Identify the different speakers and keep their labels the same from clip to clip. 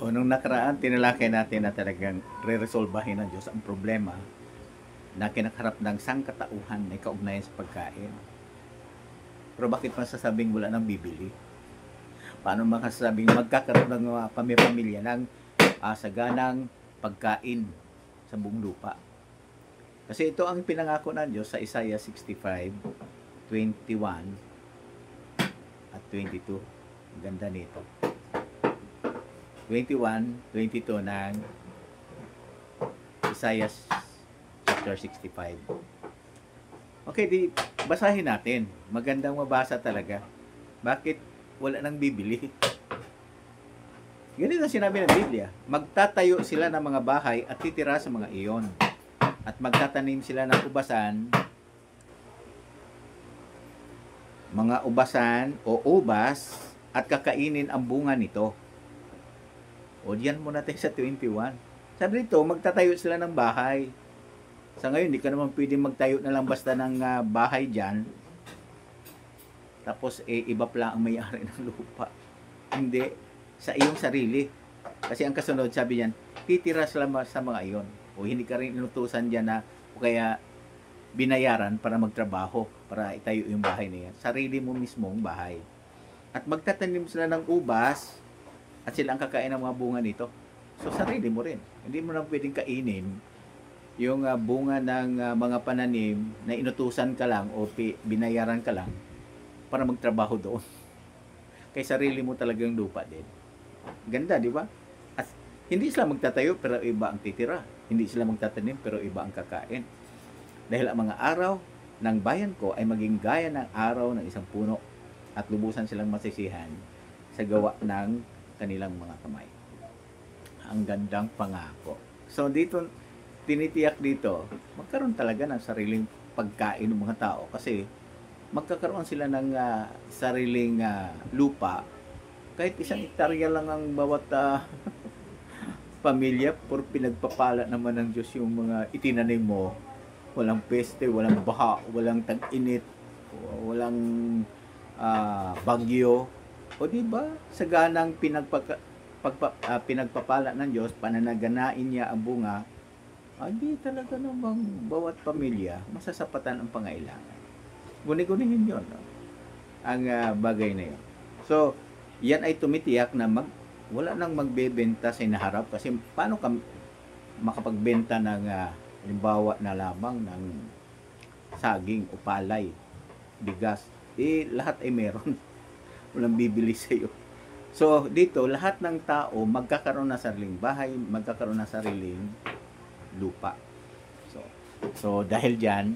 Speaker 1: O nung nakaraan, tinalakay natin na talagang re-resolbahin ng Diyos ang problema na kinakaharap ng sangkatauhan na kaugnayan sa pagkain. Pero bakit masasabing wala nang bibili? Paano makasabing magkakaroon ng mga pamilya ng saganang pagkain sa buong lupa? Kasi ito ang pinangako ng Diyos sa Isaiah 65:21 at 22. Ang ganda nito. 21, 22 ng Isaiah chapter 65. Okay, di basahin natin. Magandang mabasa talaga. Bakit wala nang bibili? Ganito ang sinabi ng Biblia. Magtatayo sila ng mga bahay at titira sa mga iyon. At magtatanim sila ng mga ubasan o ubas at kakainin ang bunga nito. O diyan muna tayo sa 21. Sabi dito, magtatayo sila ng bahay. Sa ngayon, hindi ka naman pwedeng magtayo na lang basta ng bahay dyan. Tapos, iba pala ang may-ari ng lupa. Hindi. Sa iyong sarili. Kasi ang kasunod, sabi niyan, titira sila sa mga iyon. O hindi ka rin inutusan dyan na, o kaya binayaran para magtrabaho, para itayo yung bahay na yan. Sarili mo mismong bahay. At magtatanim sila ng ubas, at sila ang kakain ng mga bunga nito. So, sarili mo rin. Hindi mo lang pwedeng kainin yung bunga ng mga pananim na inutusan ka lang o binayaran ka lang para magtrabaho doon. Kay sarili mo talagang lupa din. Ganda, di ba? At hindi sila magtatayo pero iba ang titira. Hindi sila magtatanim pero iba ang kakain. Dahil ang mga araw ng bayan ko ay maging gaya ng araw ng isang puno at lubusan silang masisihan sa gawa ng kanilang mga kamay. Ang gandang pangako. So dito, tinitiyak dito, magkaroon talaga ng sariling pagkain ng mga tao kasi magkakaroon sila ng sariling lupa. Kahit isang hektarya lang ang bawat pamilya, por pinagpapala naman ng Diyos yung mga itinanim mo. Walang peste, walang baha, walang tag-init, walang bagyo. O di ba, sa ganang pinagpapala ng Diyos, pananaganain niya ang bunga, di talaga namang bawat pamilya masasapatan ang pangailangan. Guni-gunihin yun, no? Ang bagay na yun. So, yan ay tumitiyak na wala nang magbebenta sa inaharap kasi paano ka makapagbenta ng halimbawa na lamang ng saging o palay, bigas, lahat ay meron. Walang bibili sa iyo. So, dito, lahat ng tao magkakaroon ng sariling bahay, magkakaroon ng sariling lupa. So dahil dyan,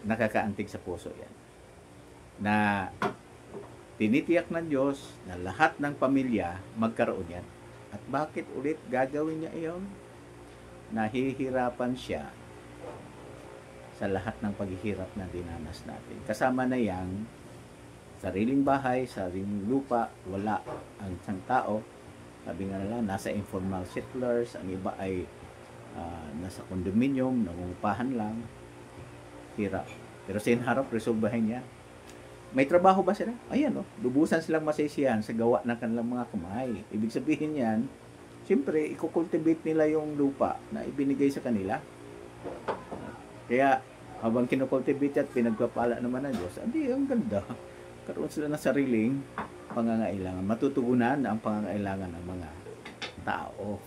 Speaker 1: nakakaantig sa puso yan. Na tinitiyak ng Diyos na lahat ng pamilya magkaroon yan. At bakit ulit gagawin niya iyon? Nahihirapan siya sa lahat ng paghihirap na dinanas natin. Kasama na yang sariling bahay, sariling lupa, wala ang isang tao. Sabi nga nila, nasa informal settlers, ang iba ay nasa condominium, nangungupahan lang. Hirap. Pero sa inharap, resolbahin niya. May trabaho ba sila? Ayan, lubusan silang masisiyahan sa gawa ng kanilang mga kamay. Ibig sabihin yan, siyempre, ikukultivate nila yung lupa na ibinigay sa kanila. Kaya, habang kinukultivate at pinagpapala naman ng Diyos, ang ganda. Karoon sila ng sariling pangangailangan. Matutugunan ang pangangailangan ng mga tao.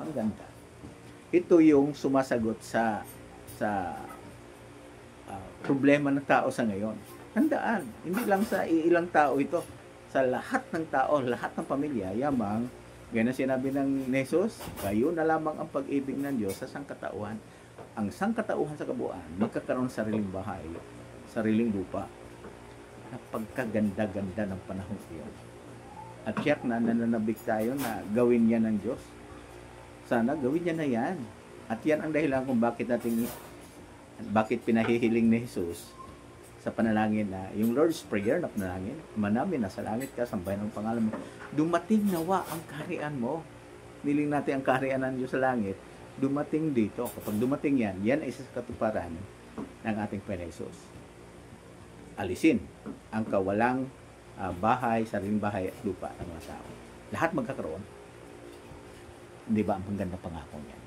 Speaker 1: Ang ganda. Ito yung sumasagot sa problema ng tao sa ngayon. Tandaan, hindi lang sa ilang tao ito. Sa lahat ng tao, lahat ng pamilya, yamang, gaya na sinabi ng Jesus, kayo na lamang ang pag-ibig ng Diyos sa sangkatauhan. Ang sangkatauhan sa kabuuan, magkakaroon ng sariling bahay, sariling lupa. Napagkaganda-ganda ng panahon iyon. At siyak na nananabik tayo na gawin niya ng Diyos. Sana gawin niya na yan. At yan ang dahilan kung bakit pinahihiling ni Jesus sa panalangin na yung Lord's Prayer na panalangin, manamin na sa langit ka, sambahin ang pangalan mo. Dumating nawa ang kaharian mo. Niling natin ang kaharian ng Diyos sa langit. Dumating dito. Kapag dumating yan, yan ay sa katuparan ng ating Panginoon Jesus. Alisin ang kawalang bahay, sariling bahay at lupa ng mga tao. Lahat magkakaroon. Hindi ba ang magandang pangako niyan?